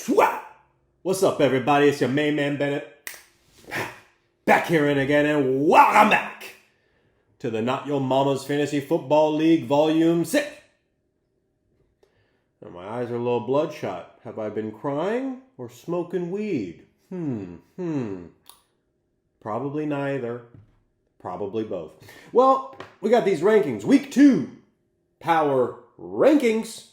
Swat! What's up, everybody? It's your main man, Bennett. Back here and again, and welcome back to the Not Your Mama's Fantasy Football League Volume 6. Now, my eyes are a little bloodshot. Have I been crying or smoking weed? Probably neither. Probably both. Well, we got these rankings. Week 2, Power Rankings.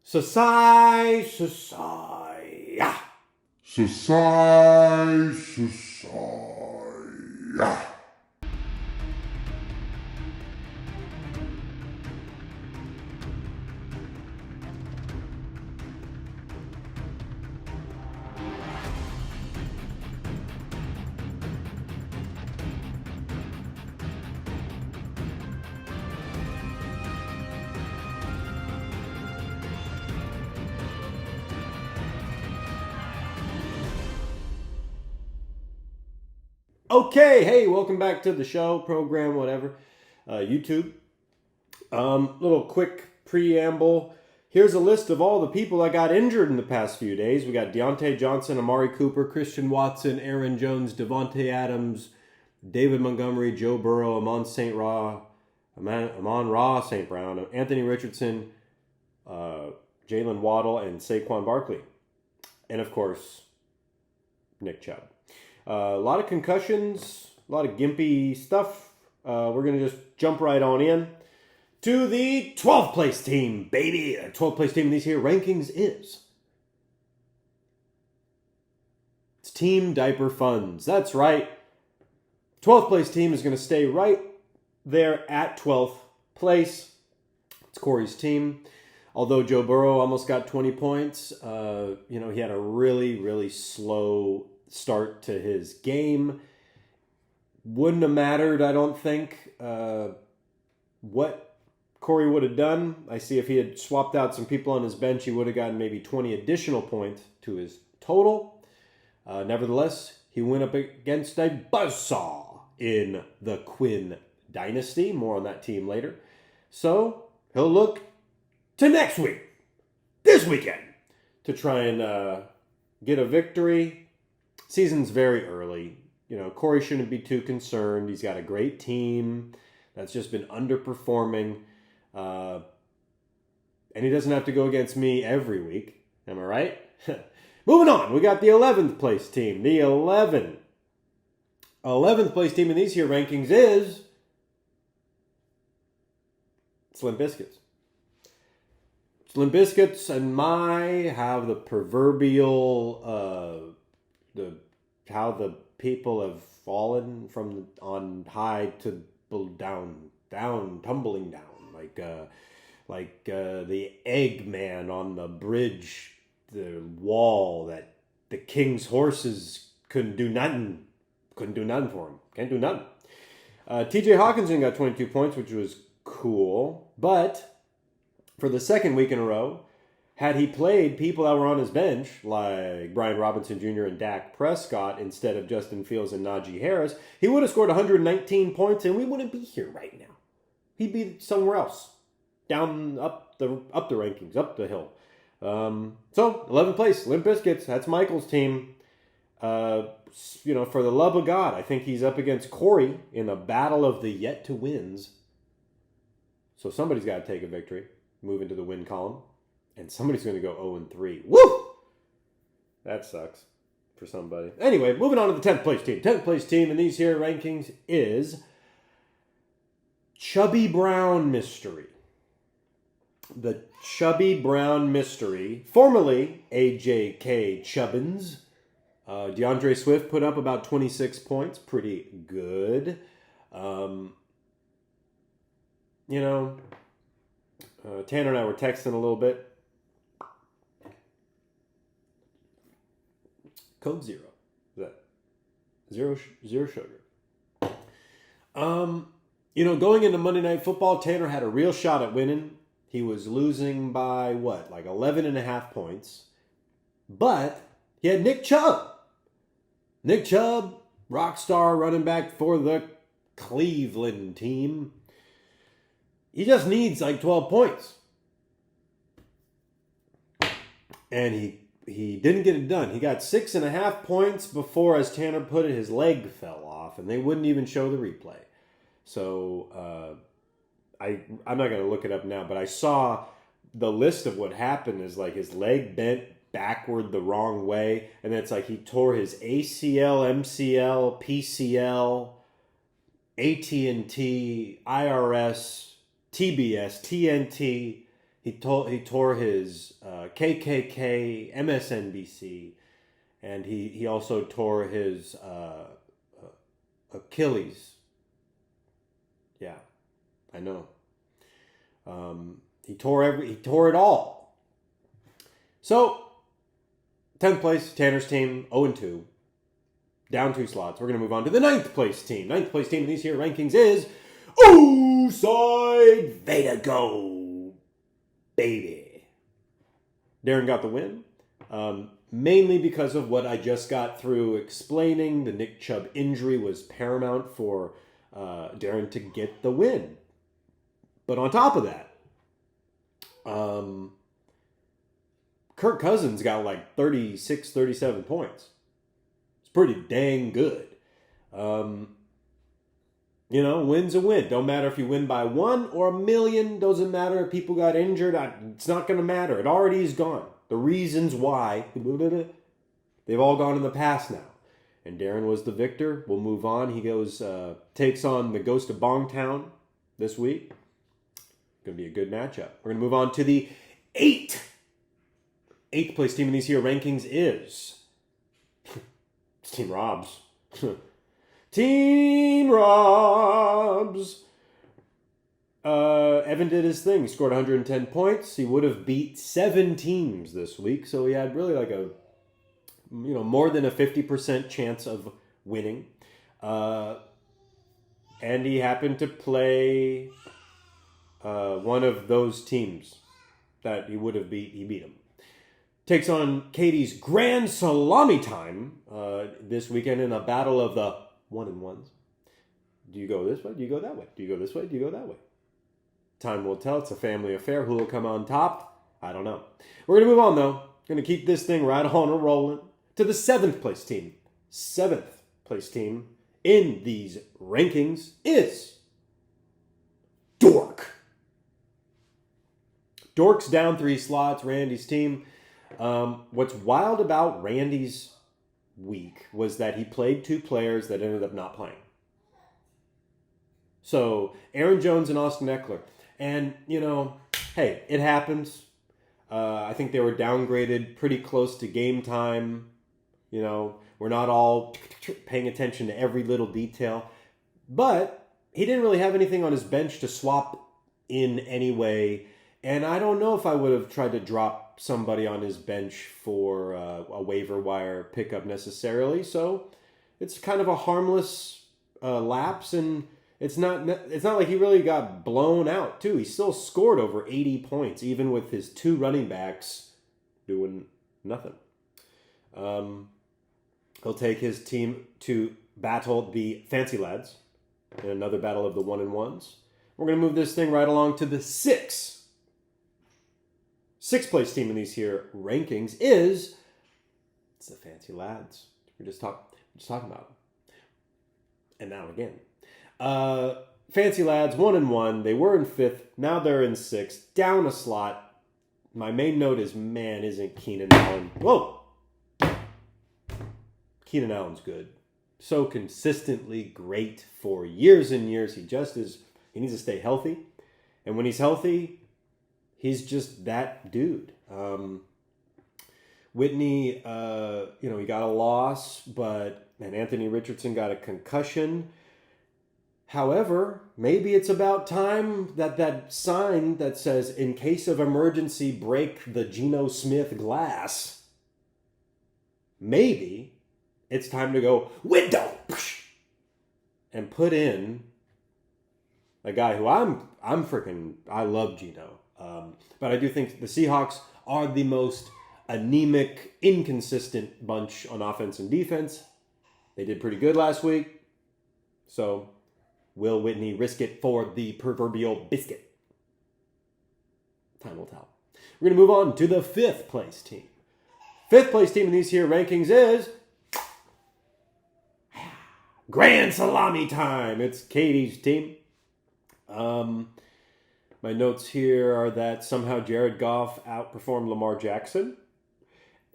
Society. Okay, hey, welcome back to the show, program, whatever, YouTube. Little quick preamble. Here's a list of all the people that got injured in the past few days. We got Deontay Johnson, Amari Cooper, Christian Watson, Aaron Jones, Devontae Adams, David Montgomery, Joe Burrow, Amon Ra St. Brown, Anthony Richardson, Jalen Waddle, and Saquon Barkley. And, of course, Nick Chubb. A lot of concussions, a lot of gimpy stuff. We're going to just jump right on in to the 12th place team, baby. The 12th place team in these here rankings is... it's Team Diaper Funds. That's right. 12th place team is going to stay right there at 12th place. It's Corey's team. Although Joe Burrow almost got 20 points, he had a really, really slow start to his game. Wouldn't have mattered, I don't think, what Corey would have done. I see if he had swapped out some people on his bench, he would have gotten maybe 20 additional points to his total. Nevertheless, he went up against a buzzsaw in the Quin Dynasty. More on that team later. So, he'll look to next week, this weekend, to try and get a victory. Season's very early. Corey shouldn't be too concerned. He's got a great team that's just been underperforming. And he doesn't have to go against me every week. Am I right? Moving on. We got the 11th place team. The 11th place team in these here rankings is... Limp Biscuits. Limp Biscuits and have the proverbial... how the people have fallen from on high to down, tumbling down, like the Eggman on the bridge, the wall that the king's horses couldn't do nothing for him. Can't do nothing. T.J. Hawkinson got 22 points, which was cool, but for the second week in a row, had he played people that were on his bench, like Brian Robinson Jr. and Dak Prescott, instead of Justin Fields and Najee Harris, he would have scored 119 points, and we wouldn't be here right now. He'd be somewhere else, down up the rankings, up the hill. So 11th place, Limp Biscuits. That's Michael's team. For the love of God, I think he's up against Corey in a battle of the yet to wins. So somebody's got to take a victory, move into the win column. And somebody's going to go 0-3. Woo! That sucks for somebody. Anyway, moving on to the 10th place team. 10th place team in these here rankings is Chubby Brown Mystery. The Chubby Brown Mystery, formerly AJK Chubbins. DeAndre Swift put up about 26 points. Pretty good. Tanner and I were texting a little bit. Code 0. Is that zero sugar? Going into Monday Night Football, Tanner had a real shot at winning. He was losing by, 11.5 points. But he had Nick Chubb. Nick Chubb, rock star running back for the Cleveland team. He just needs 12 points. and he didn't get it done. He got 6.5 points before, as Tanner put it, his leg fell off, and they wouldn't even show the replay. So I'm not going to look it up now, but I saw the list of what happened is like his leg bent backward the wrong way, and it's like he tore his ACL, MCL, PCL, AT&T, IRS, TBS, TNT. He tore his KKK, MSNBC, and he also tore his Achilles. Yeah, I know. He tore it all. So 10th place, Tanner's team, 0-2. Down 2 slots. We're going to move on to the 9th place team. 9th place team in these here rankings is Side Betta Go, baby. Darren got the win. Mainly because of what I just got through explaining. The Nick Chubb injury was paramount for Darren to get the win. But on top of that, Kirk Cousins got like 36, 37 points. It's pretty dang good. Win's a win. Don't matter if you win by 1 or 1,000,000. Doesn't matter if people got injured. It's not going to matter. It already is gone. The reasons why, they've all gone in the past now. And Darren was the victor. We'll move on. He goes, takes on the Ghost of Bongtown this week. Going to be a good matchup. We're going to move on to the 8th place team in these here rankings is it's Team Robs. Team Robs. Evan did his thing. He scored 110 points. He would have beat 7 teams this week, so he had really like a more than a 50% chance of winning. And he happened to play one of those teams that he would have beat. He beat him. Takes on Katie's Grand Salami time this weekend in a battle of the 1-1s. Do you go this way? Do you go that way? Do you go this way? Do you go that way? Time will tell. It's a family affair. Who will come on top? I don't know. We're going to move on, though. Going to keep this thing right on and rolling to the 7th place team. 7th place team in these rankings is Dork. Dork's down 3 slots. Randy's team. What's wild about Randy's week was that he played 2 players that ended up not playing. So, Aaron Jones and Austin Eckler. And, hey, it happens. I think they were downgraded pretty close to game time. We're not all paying attention to every little detail. But he didn't really have anything on his bench to swap in anyway. And I don't know if I would have tried to drop somebody on his bench for a waiver wire pickup necessarily. So it's kind of a harmless lapse, and it's not like he really got blown out too. He still scored over 80 points, even with his 2 running backs doing nothing. He'll take his team to battle the Fancy Lads in another battle of the 1-1s. We're going to move this thing right along to the 6th place team in these here rankings is it's the Fancy Lads. We're just talking about them. And now again. Fancy Lads, 1-1. They were in 5th. Now they're in 6th. Down a slot. My main note is, man, isn't Keenan Allen. Whoa! Keenan Allen's good. So consistently great for years and years. He just is. He needs to stay healthy. And when he's healthy, he's just that dude. Whitney, he got a loss, and Anthony Richardson got a concussion. However, maybe it's about time that sign that says, in case of emergency, break the Geno Smith glass. Maybe it's time to go window and put in a guy who I love Geno. But I do think the Seahawks are the most anemic, inconsistent bunch on offense and defense. They did pretty good last week. So, will Whitney risk it for the proverbial biscuit? Time will tell. We're going to move on to the 5th place team. Fifth place team in these here rankings is Grand Salami time. It's Katie's team. My notes here are that somehow Jared Goff outperformed Lamar Jackson.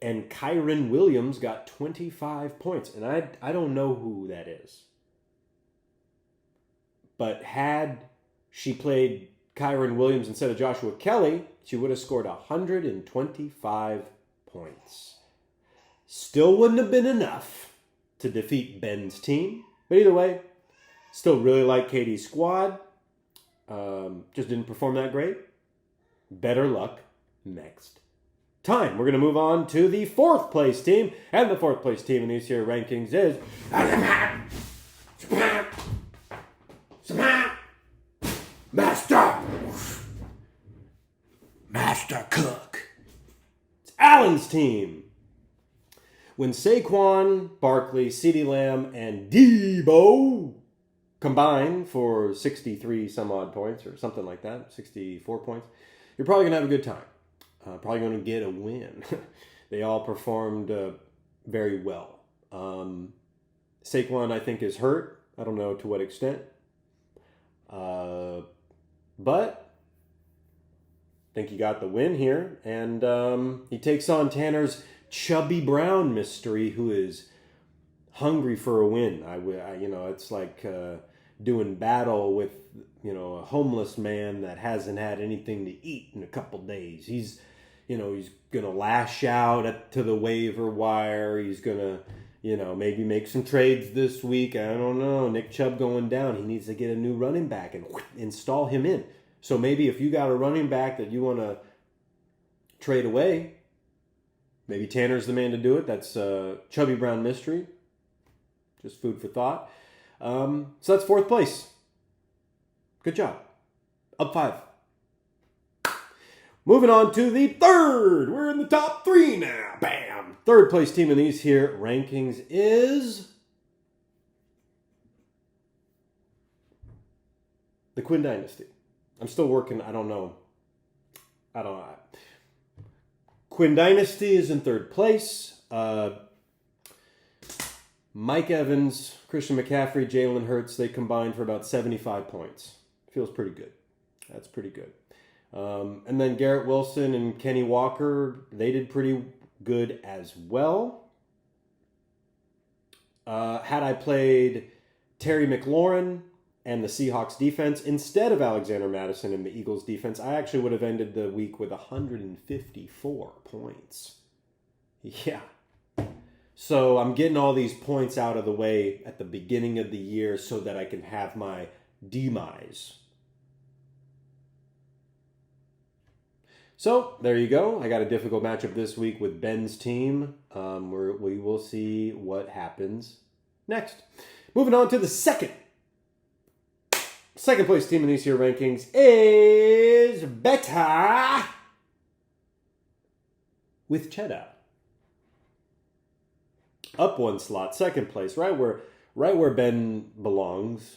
And Kyren Williams got 25 points. And I don't know who that is. But had she played Kyren Williams instead of Joshua Kelly, she would have scored 125 points. Still wouldn't have been enough to defeat Ben's team. But either way, still really like Katie's squad. Just didn't perform that great. Better luck next time. We're going to move on to the fourth place team. And the fourth place team in these here rankings is Master Cook. It's Allen's team. When Saquon, Barkley, CeeDee Lamb, and Debo combine for 63 some odd points or something like that, 64 points, you're probably going to have a good time. Probably going to get a win. They all performed very well. Saquon, I think, is hurt. I don't know to what extent. But I think he got the win here. And he takes on Tanner's Chubby Brown mystery, who is hungry for a win. It's like doing battle with, a homeless man that hasn't had anything to eat in a couple days. He's going to lash out to the waiver wire. He's going to, maybe make some trades this week. I don't know. Nick Chubb going down. He needs to get a new running back and install him in. So maybe if you got a running back that you want to trade away, maybe Tanner's the man to do it. That's Chubby Brown mystery. Just food for thought. So that's fourth place. Good job. Up 5. Moving on to the third. We're in the top 3 now. Bam. Third place team in these here rankings is the Quin Dynasty. I'm still working. I don't know. Quin Dynasty is in third place. Mike Evans, Christian McCaffrey, Jalen Hurts, they combined for about 75 points. Feels pretty good. That's pretty good. And then Garrett Wilson and Kenny Walker, they did pretty good as well. Had I played Terry McLaurin and the Seahawks defense instead of Alexander Madison and the Eagles defense, I actually would have ended the week with 154 points. Yeah. So I'm getting all these points out of the way at the beginning of the year so that I can have my demise. So there you go. I got a difficult matchup this week with Ben's team. We will see what happens next. Moving on to the second place team in these here rankings is Betta with Chedda. Up 1 slot, second place, right where Ben belongs.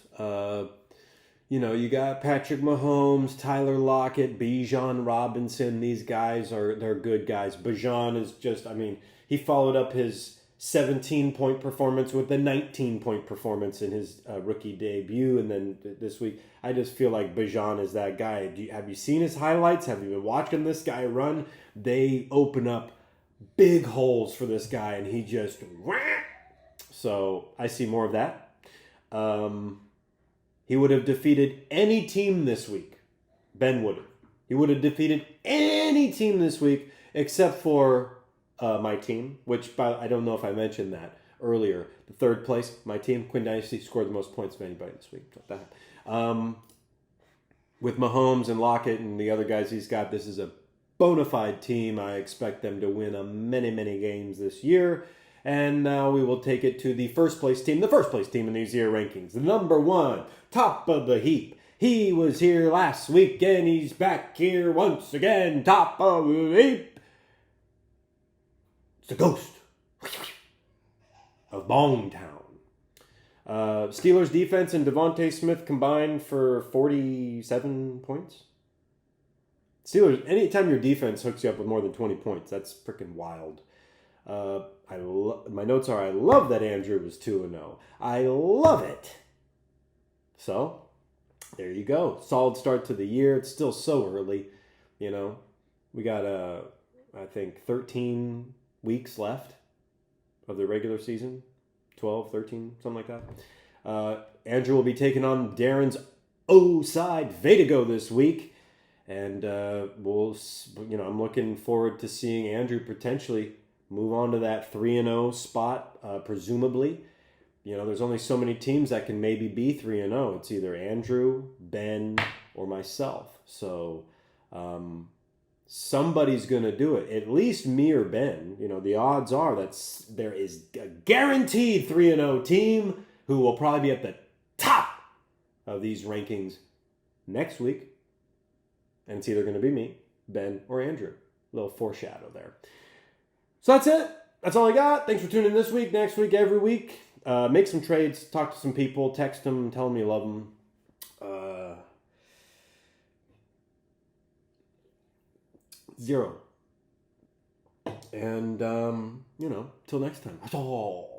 You got Patrick Mahomes, Tyler Lockett, Bijan Robinson. These guys they're good guys. Bijan is just, he followed up his 17-point performance with a 19-point performance in his rookie debut. And then this week, I just feel like Bijan is that guy. Have you seen his highlights? Have you been watching this guy run? They open up big holes for this guy, and he just... So I see more of that. He would have defeated any team this week. Ben would have. He would have defeated any team this week except for my team, which I don't know if I mentioned that earlier. The third place, my team, Quin Dynasty, scored the most points of anybody this week. With Mahomes and Lockett and the other guys he's got, this is a bona fide team. I expect them to win many, many games this year. And now we will take it to the first place team. The first place team in these year rankings. The number 1, top of the heap. He was here last week and he's back here once again. Top of the heap. It's the ghost of Bongtown. Steelers defense and Devontae Smith combined for 47 points. Steelers, anytime your defense hooks you up with more than 20 points, that's freaking wild. My notes are, I love that Andrew was 2-0. I love it. So, there you go. Solid start to the year. It's still so early. You know, we got, I think, 13 weeks left of the regular season. 12, 13, something like that. Andrew will be taking on Darren's O side, Vatago, this week. And I'm looking forward to seeing Andrew potentially move on to that 3-0 spot, presumably. You know, there's only so many teams that can maybe be 3-0. It's either Andrew, Ben, or myself. So somebody's going to do it. At least me or Ben. You know, the odds are that there is a guaranteed 3-0 team who will probably be at the top of these rankings next week. And it's either going to be me, Ben, or Andrew. A little foreshadow there. So that's it. That's all I got. Thanks for tuning in this week, next week, every week. Make some trades, talk to some people, text them, tell them you love them. 0. And, till next time. That's all.